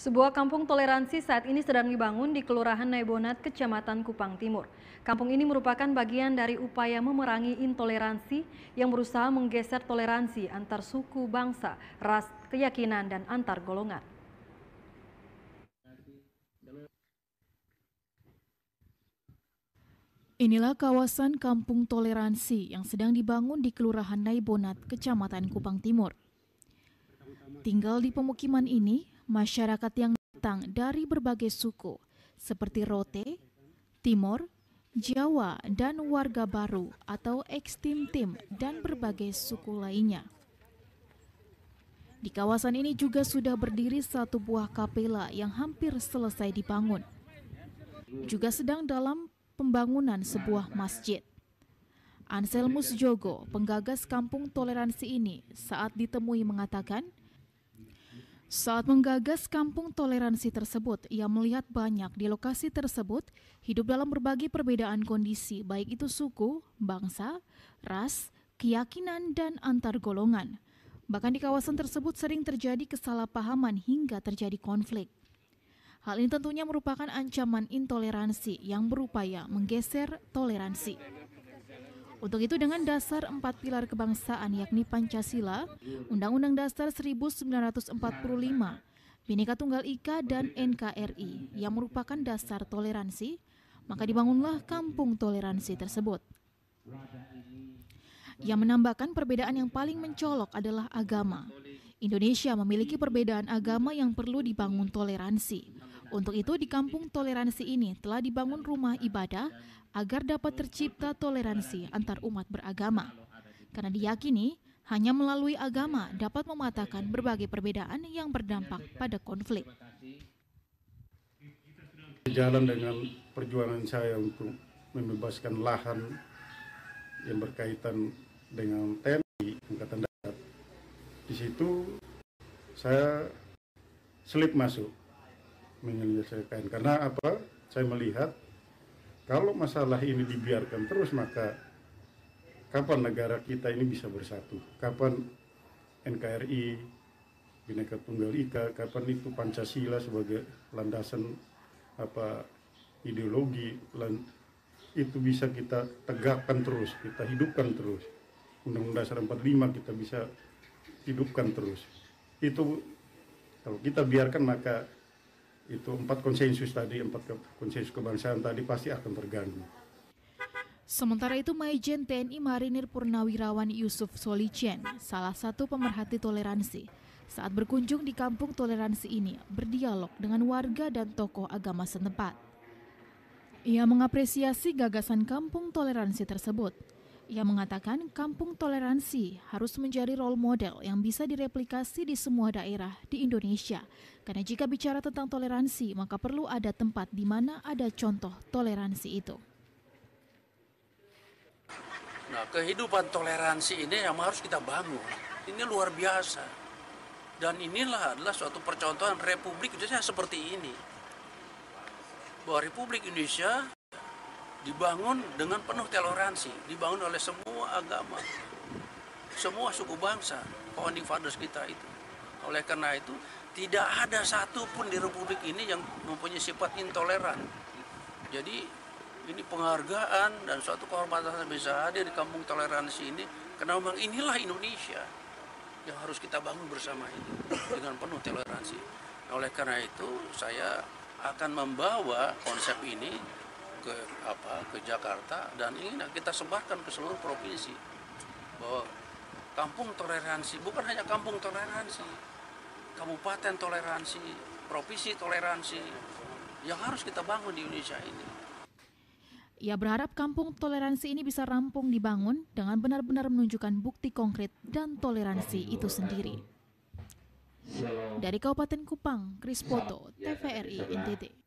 Sebuah kampung toleransi saat ini sedang dibangun di Kelurahan Naibonat, Kecamatan Kupang Timur. Kampung ini merupakan bagian dari upaya memerangi intoleransi yang berusaha menggeser toleransi antar suku, bangsa, ras, keyakinan, dan antar golongan. Inilah kawasan kampung toleransi yang sedang dibangun di Kelurahan Naibonat, Kecamatan Kupang Timur. Tinggal di pemukiman ini, masyarakat yang datang dari berbagai suku seperti Rote, Timor, Jawa, dan warga baru atau ex-Tim-Tim dan berbagai suku lainnya. Di kawasan ini juga sudah berdiri satu buah kapela yang hampir selesai dibangun. Juga sedang dalam pembangunan sebuah masjid. Anselmus Jogo, penggagas kampung toleransi ini, saat ditemui mengatakan, saat menggagas kampung toleransi tersebut, ia melihat banyak di lokasi tersebut hidup dalam berbagai perbedaan kondisi, baik itu suku, bangsa, ras, keyakinan, dan antar golongan. Bahkan di kawasan tersebut sering terjadi kesalahpahaman hingga terjadi konflik. Hal ini tentunya merupakan ancaman intoleransi yang berupaya menggeser toleransi. Untuk itu dengan dasar 4 pilar kebangsaan yakni Pancasila, Undang-Undang Dasar 1945, Bhinneka Tunggal Ika, dan NKRI yang merupakan dasar toleransi, maka dibangunlah kampung toleransi tersebut. Ia menambahkan perbedaan yang paling mencolok adalah agama. Indonesia memiliki perbedaan agama yang perlu dibangun toleransi. Untuk itu di kampung toleransi ini telah dibangun rumah ibadah agar dapat tercipta toleransi antar umat beragama. Karena diyakini hanya melalui agama dapat mematahkan berbagai perbedaan yang berdampak pada konflik. Jalan dengan perjuangan saya untuk membebaskan lahan yang berkaitan dengan TNI Angkatan Darat. Di situ saya selip masuk menyelesaikan. Karena apa? Saya melihat kalau masalah ini dibiarkan terus, maka kapan negara kita ini bisa bersatu? Kapan NKRI, Bhinneka Tunggal Ika, kapan itu Pancasila sebagai landasan ideologi itu bisa kita tegakkan terus, kita hidupkan terus. Undang-Undang Dasar 45 kita bisa hidupkan terus. Itu kalau kita biarkan, maka itu 4 konsensus tadi, 4 konsensus kebangsaan tadi pasti akan terganggu. Sementara itu Maijen TNI Marinir Purnawirawan Yusuf Solicen, salah satu pemerhati toleransi, saat berkunjung di kampung toleransi ini berdialog dengan warga dan tokoh agama setempat. Ia mengapresiasi gagasan kampung toleransi tersebut. Ia mengatakan kampung toleransi harus menjadi role model yang bisa direplikasi di semua daerah di Indonesia. Karena jika bicara tentang toleransi, maka perlu ada tempat di mana ada contoh toleransi itu. Nah, kehidupan toleransi ini yang harus kita bangun. Ini luar biasa. Dan inilah adalah suatu percontohan Republik Indonesia seperti ini. Bahwa Republik Indonesia dibangun dengan penuh toleransi, dibangun oleh semua agama, semua suku bangsa, founding fathers kita itu. Oleh karena itu, tidak ada satupun di Republik ini yang mempunyai sifat intoleran. Jadi, ini penghargaan dan suatu kehormatan bisa hadir di kampung toleransi ini, karena memang inilah Indonesia yang harus kita bangun bersama ini dengan penuh toleransi. Oleh karena itu, saya akan membawa konsep ini ke Jakarta dan ingin kita sebarkan ke seluruh provinsi bahwa kampung toleransi bukan hanya kampung toleransi, kabupaten toleransi, provinsi toleransi yang harus kita bangun di Indonesia ini. Ia berharap kampung toleransi ini bisa rampung dibangun dengan benar-benar menunjukkan bukti konkret dan toleransi itu sendiri. Dari Kabupaten Kupang, Kris Poto, TVRI NTT.